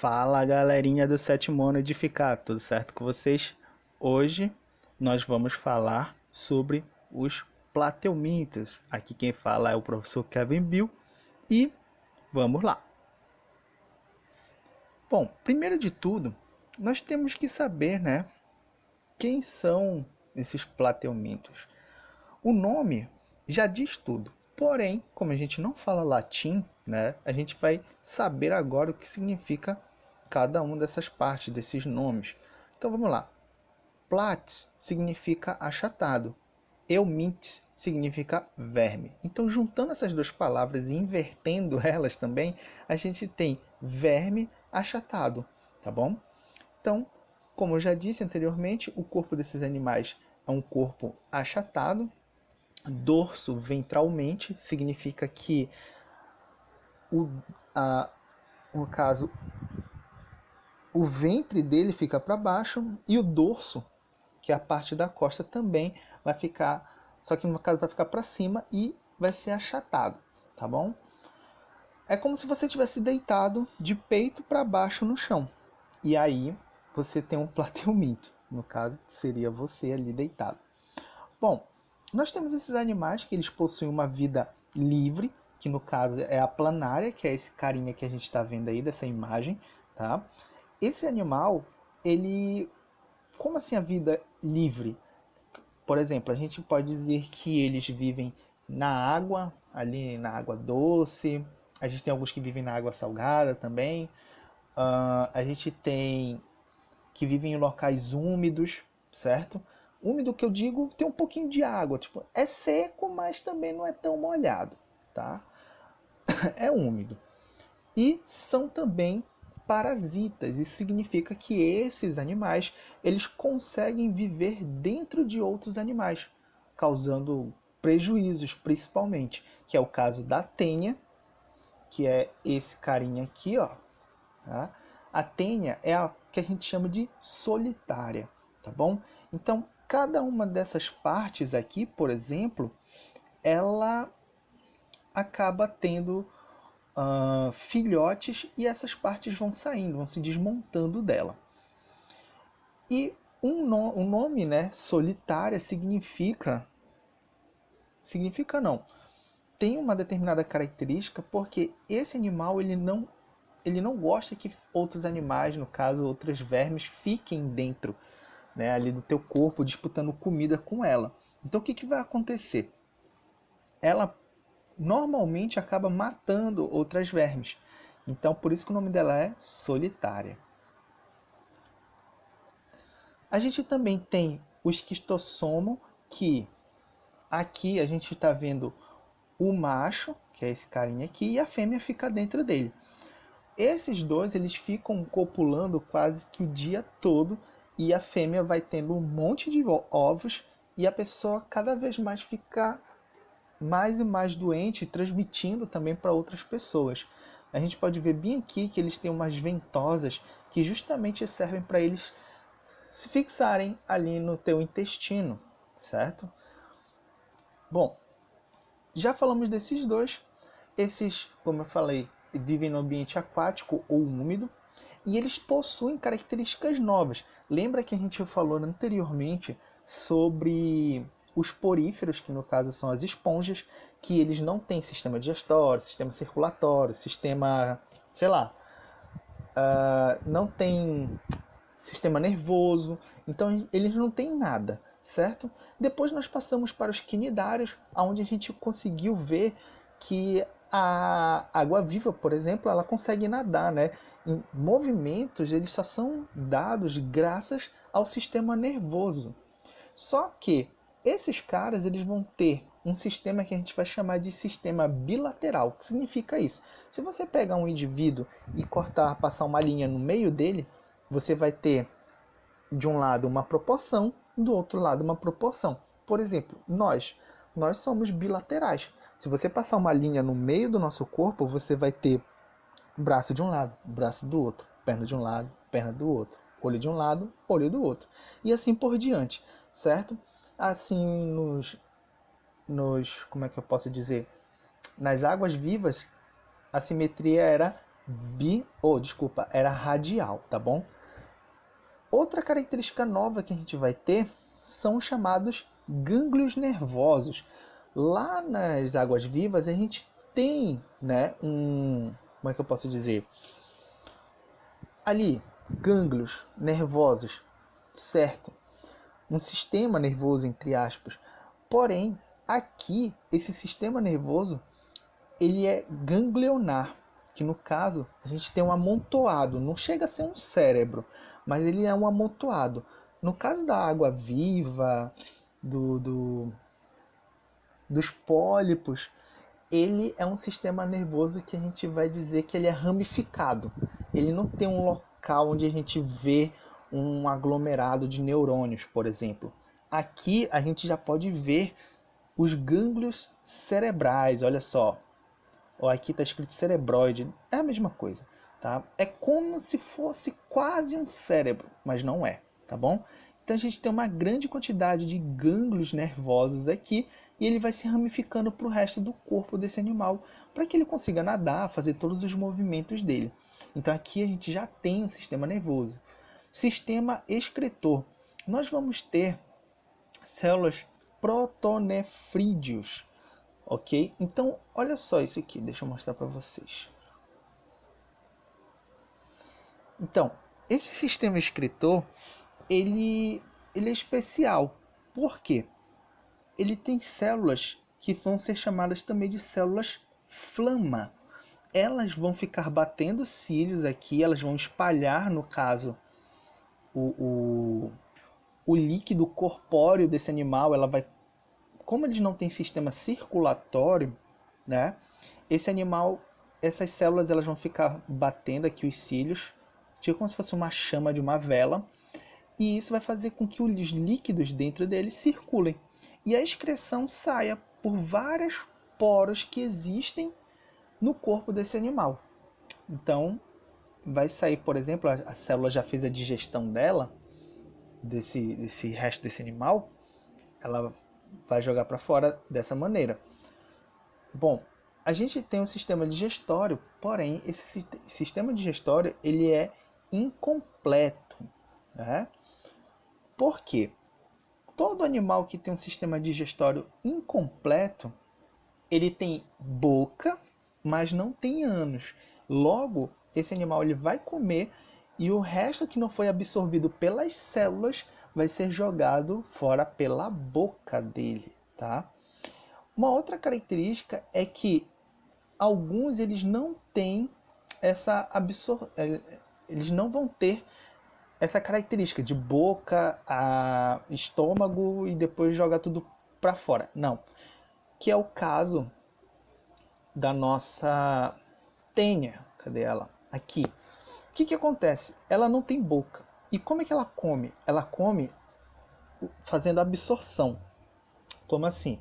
Fala galerinha do Sétimo Ano Edificar, tudo certo com vocês? Hoje nós vamos falar sobre os plateumintos. Aqui quem fala é o professor Kevin Bill e vamos lá. Bom, primeiro de tudo, nós temos que saber, né, quem são esses plateumintos. O nome já diz tudo, porém, como a gente não fala latim, né, a gente vai saber agora o que significa cada uma dessas partes, desses nomes. Então vamos lá. Platys significa achatado. Eumintes significa verme. Então, juntando essas duas palavras e invertendo elas também, a gente tem verme achatado, tá bom? Então, como eu já disse anteriormente, o corpo desses animais é um corpo achatado, dorso ventralmente, significa que no caso, o ventre dele fica para baixo e o dorso, que é a parte da costa, também vai ficar, só que no caso vai ficar para cima e vai ser achatado, tá bom? É como se você tivesse deitado de peito para baixo no chão. E aí você tem um plateuminto, no caso seria você ali deitado. Bom, nós temos esses animais que eles possuem uma vida livre, que no caso é a planária, que é esse carinha que a gente está vendo aí dessa imagem, tá? Esse animal, ele, como assim a vida livre? Por exemplo, a gente pode dizer que eles vivem na água, ali na água doce. A gente tem alguns que vivem na água salgada também. A gente tem que vivem em locais úmidos, certo? Úmido que eu digo tem um pouquinho de água, tipo, é seco, mas também não é tão molhado, tá? É úmido. E são também parasitas. Isso significa que esses animais, eles conseguem viver dentro de outros animais, causando prejuízos, principalmente, que é o caso da tênia, que é esse carinha aqui, ó. Tá? A tênia é a que a gente chama de solitária, tá bom? Então, cada uma dessas partes aqui, por exemplo, ela acaba tendo filhotes e essas partes vão saindo, vão se desmontando dela. E um nome, né, solitária, significa não, tem uma determinada característica porque esse animal ele não gosta que outros animais, no caso outros vermes, fiquem dentro, né, ali do teu corpo disputando comida com ela. Então o que, que vai acontecer? Ela normalmente acaba matando outras vermes. Então por isso que o nome dela é solitária. A gente também tem o esquistossomo, que aqui a gente está vendo o macho, que é esse carinha aqui, e a fêmea fica dentro dele. Esses dois eles ficam copulando quase que o dia todo e a fêmea vai tendo um monte de ovos e a pessoa cada vez mais fica mais e mais doente, transmitindo também para outras pessoas. A gente pode ver bem aqui que eles têm umas ventosas que justamente servem para eles se fixarem ali no teu intestino, certo? Bom, já falamos desses dois. Esses, como eu falei, vivem no ambiente aquático ou úmido e eles possuem características novas. Lembra que a gente falou anteriormente sobre os poríferos, que no caso são as esponjas, que eles não têm sistema digestório, sistema circulatório, sistema, sei lá, não tem sistema nervoso, então eles não têm nada, certo? Depois nós passamos para os quinidários, onde a gente conseguiu ver que a água-viva, por exemplo, ela consegue nadar, né? Em movimentos, eles só são dados graças ao sistema nervoso. Só que esses caras eles vão ter um sistema que a gente vai chamar de sistema bilateral. O que significa isso? Se você pegar um indivíduo e cortar, passar uma linha no meio dele, você vai ter de um lado uma proporção, do outro lado uma proporção. Por exemplo, nós somos bilaterais. Se você passar uma linha no meio do nosso corpo, você vai ter braço de um lado, braço do outro, perna de um lado, perna do outro, olho de um lado, olho do outro. E assim por diante, certo? Assim como é que eu posso dizer? Nas águas vivas, a simetria era desculpa, era radial, tá bom? Outra característica nova que a gente vai ter são os chamados gânglios nervosos. Lá nas águas-vivas a gente tem, né, como é que eu posso dizer? Ali, gânglios nervosos, certo? Um sistema nervoso, entre aspas. Porém, aqui, esse sistema nervoso, ele é ganglionar, que no caso, a gente tem um amontoado, não chega a ser um cérebro, mas ele é um amontoado. No caso da água viva, dos pólipos, ele é um sistema nervoso que a gente vai dizer que ele é ramificado. Ele não tem um local onde a gente vê um aglomerado de neurônios, por exemplo. Aqui a gente já pode ver os gânglios cerebrais, olha só. Aqui está escrito cerebroide, é a mesma coisa, tá? É como se fosse quase um cérebro, mas não é, tá bom? Então a gente tem uma grande quantidade de gânglios nervosos aqui e ele vai se ramificando para o resto do corpo desse animal para que ele consiga nadar, fazer todos os movimentos dele. Então aqui a gente já tem um sistema nervoso. Sistema excretor. Nós vamos ter células protonefrídeos, ok? Então olha só isso aqui, deixa eu mostrar para vocês. Então, esse sistema excretor ele é especial. Por quê? Ele tem células que vão ser chamadas também de células flama. Elas vão ficar batendo cílios aqui, elas vão espalhar, no caso, o líquido corpóreo desse animal. Ela vai, como eles não têm sistema circulatório, né? Esse animal, essas células, elas vão ficar batendo aqui os cílios, tipo como se fosse uma chama de uma vela. E isso vai fazer com que os líquidos dentro dele circulem. E a excreção saia por vários poros que existem no corpo desse animal. Então, vai sair, por exemplo, a célula já fez a digestão dela, desse resto desse animal, ela vai jogar para fora dessa maneira. Bom, a gente tem um sistema digestório, porém, esse sistema digestório ele é incompleto, né? Por quê? Todo animal que tem um sistema digestório incompleto, ele tem boca, mas não tem ânus. Logo, esse animal ele vai comer e o resto que não foi absorvido pelas células vai ser jogado fora pela boca dele, tá? Uma outra característica é que alguns eles não têm eles não vão ter essa característica de boca, estômago e depois jogar tudo para fora. Não. Que é o caso da nossa tênia. Cadê ela? Aqui. O que acontece? Ela não tem boca. E como é que ela come? Ela come fazendo absorção. Como assim?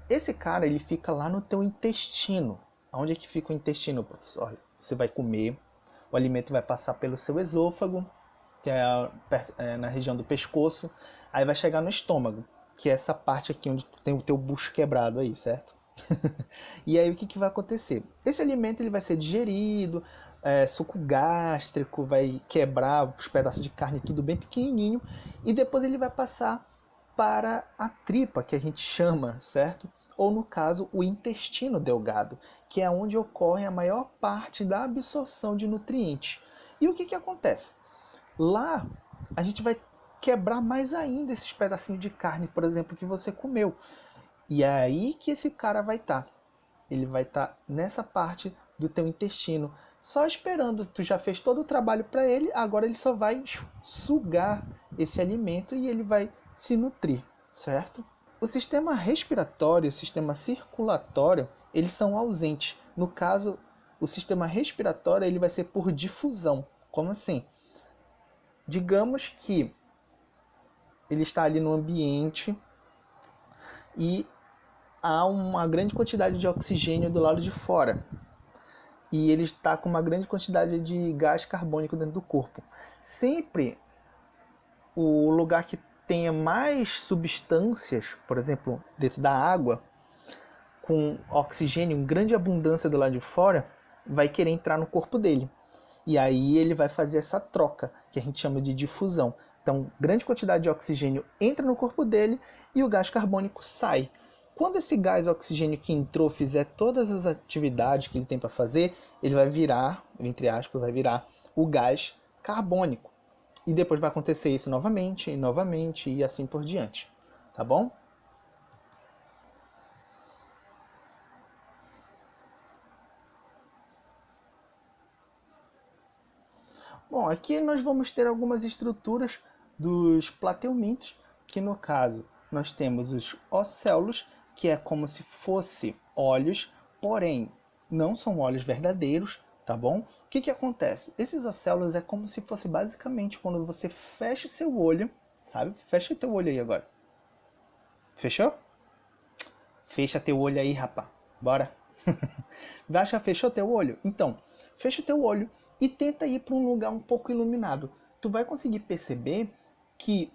Esse cara, ele fica lá no teu intestino. Onde é que fica o intestino, professor? Você vai comer, o alimento vai passar pelo seu esôfago, que é na região do pescoço, aí vai chegar no estômago, que é essa parte aqui onde tem o teu bucho quebrado aí, certo? E aí o que vai acontecer? Esse alimento ele vai ser digerido, suco gástrico, vai quebrar os pedaços de carne tudo bem pequenininho, e depois ele vai passar para a tripa, que a gente chama, certo? Ou no caso, o intestino delgado, que é onde ocorre a maior parte da absorção de nutrientes. E o que acontece? Lá, a gente vai quebrar mais ainda esses pedacinhos de carne, por exemplo, que você comeu. E é aí que esse cara vai estar. Ele vai estar nessa parte do teu intestino, só esperando. Tu já fez todo o trabalho para ele, agora ele só vai sugar esse alimento e ele vai se nutrir, certo? O sistema respiratório e o sistema circulatório, eles são ausentes. No caso, o sistema respiratório ele vai ser por difusão. Como assim? Digamos que ele está ali no ambiente e há uma grande quantidade de oxigênio do lado de fora. E ele está com uma grande quantidade de gás carbônico dentro do corpo. Sempre o lugar que tenha mais substâncias, por exemplo, dentro da água, com oxigênio em grande abundância do lado de fora, vai querer entrar no corpo dele. E aí ele vai fazer essa troca, que a gente chama de difusão. Então, grande quantidade de oxigênio entra no corpo dele e o gás carbônico sai. Quando esse gás oxigênio que entrou fizer todas as atividades que ele tem para fazer, ele vai virar, entre aspas, vai virar o gás carbônico. E depois vai acontecer isso novamente, e novamente, e assim por diante. Tá bom? Bom, aqui nós vamos ter algumas estruturas dos plateumintos, que no caso nós temos os océolos, que é como se fosse olhos, porém não são olhos verdadeiros, tá bom? O que que acontece? Esses océolos é como se fosse basicamente quando você fecha o seu olho, sabe? Fecha teu olho aí agora. Fechou? Fecha teu olho aí, rapá. Bora. Já fechou teu olho? Então, fecha teu olho e tenta ir para um lugar um pouco iluminado. Tu vai conseguir perceber que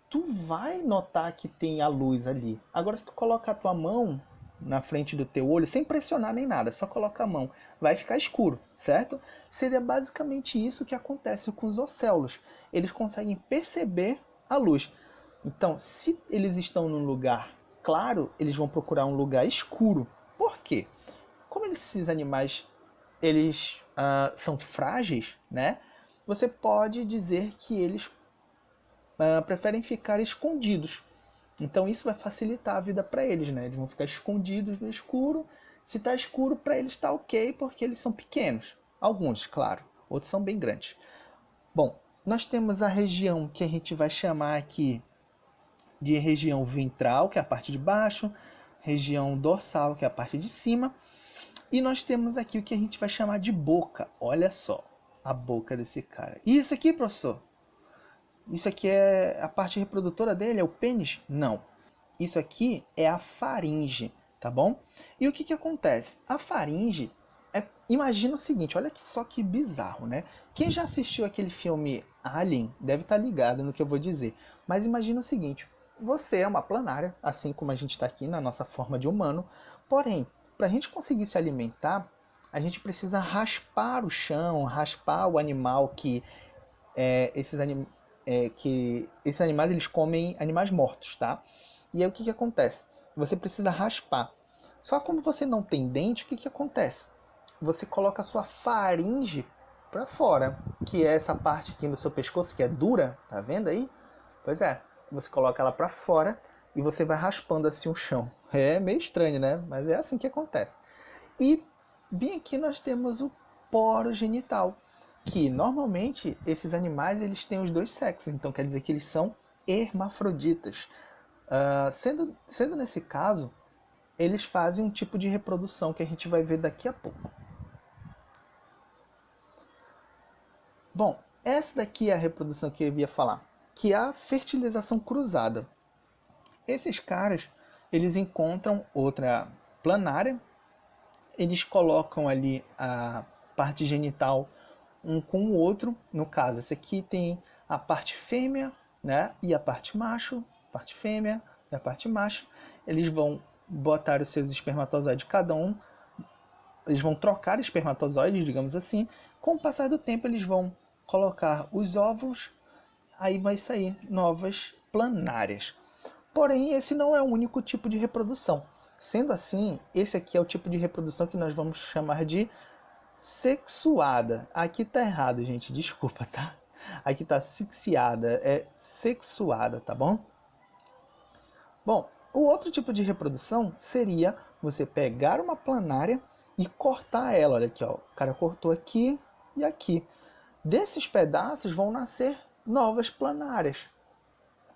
tu vai notar que tem a luz ali. Agora, se tu colocar a tua mão na frente do teu olho, sem pressionar nem nada, só coloca a mão, vai ficar escuro, certo? Seria basicamente isso que acontece com os océolos. Eles conseguem perceber a luz. Então, se eles estão num lugar claro, eles vão procurar um lugar escuro. Por quê? Como esses animais eles são frágeis, né? Você pode dizer que eles preferem ficar escondidos. Então isso vai facilitar a vida para eles, né? Eles vão ficar escondidos no escuro. Se está escuro, para eles está ok, porque eles são pequenos. Alguns, claro. Outros são bem grandes. Bom, nós temos a região que a gente vai chamar aqui de região ventral, que é a parte de baixo, região dorsal, que é a parte de cima, e nós temos aqui o que a gente vai chamar de boca. Olha só, a boca desse cara. E isso aqui, professor? Isso aqui é a parte reprodutora dele? É o pênis? Não. Isso aqui é a faringe, tá bom? E o que acontece? A faringe, imagina o seguinte, olha só que bizarro, né? Quem já assistiu aquele filme Alien deve estar ligado no que eu vou dizer. Mas imagina o seguinte, você é uma planária, assim como a gente está aqui na nossa forma de humano, porém, para a gente conseguir se alimentar, a gente precisa raspar o chão, raspar o animal que esses animais eles comem animais mortos, tá? E aí o que acontece? Você precisa raspar. Só como você não tem dente, o que acontece? Você coloca a sua faringe para fora, que é essa parte aqui no seu pescoço que é dura, tá vendo aí? Pois é, você coloca ela para fora e você vai raspando assim o chão. É meio estranho, né? Mas é assim que acontece. E bem aqui nós temos o poro genital, que normalmente esses animais eles têm os dois sexos, então quer dizer que eles são hermafroditas. Sendo nesse caso, eles fazem um tipo de reprodução que a gente vai ver daqui a pouco. Bom, essa daqui é a reprodução que eu ia falar, que é a fertilização cruzada. Esses caras, eles encontram outra planária, eles colocam ali a parte genital um com o outro. No caso, esse aqui tem a parte fêmea, né, e a parte macho, parte fêmea e a parte macho. Eles vão botar os seus espermatozoides, cada um, eles vão trocar espermatozoides, digamos assim. Com o passar do tempo, eles vão colocar os óvulos, aí vai sair novas planárias. Porém, esse não é o único tipo de reprodução. Sendo assim, esse aqui é o tipo de reprodução que nós vamos chamar de sexuada. Aqui tá errado, gente, desculpa, tá? Aqui tá asfixiada, é sexuada, tá bom? Bom, o outro tipo de reprodução seria você pegar uma planária e cortar ela. Olha aqui, ó. O cara cortou aqui e aqui. Desses pedaços vão nascer novas planárias.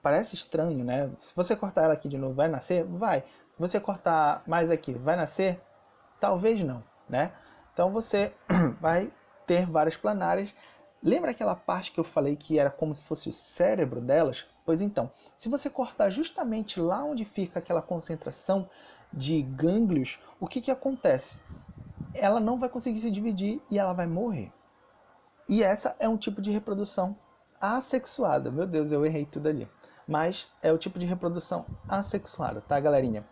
Parece estranho, né? Se você cortar ela aqui de novo, vai nascer? Vai. Se você cortar mais aqui, vai nascer? Talvez não, né? Então você vai ter várias planárias. Lembra aquela parte que eu falei que era como se fosse o cérebro delas? Pois então, se você cortar justamente lá onde fica aquela concentração de gânglios, o que acontece? Ela não vai conseguir se dividir e ela vai morrer. E essa é um tipo de reprodução assexuada. Meu Deus, eu errei tudo ali. Mas é o tipo de reprodução assexuada, tá, galerinha?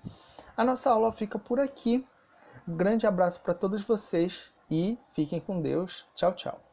A nossa aula fica por aqui. Um grande abraço para todos vocês e fiquem com Deus. Tchau, tchau.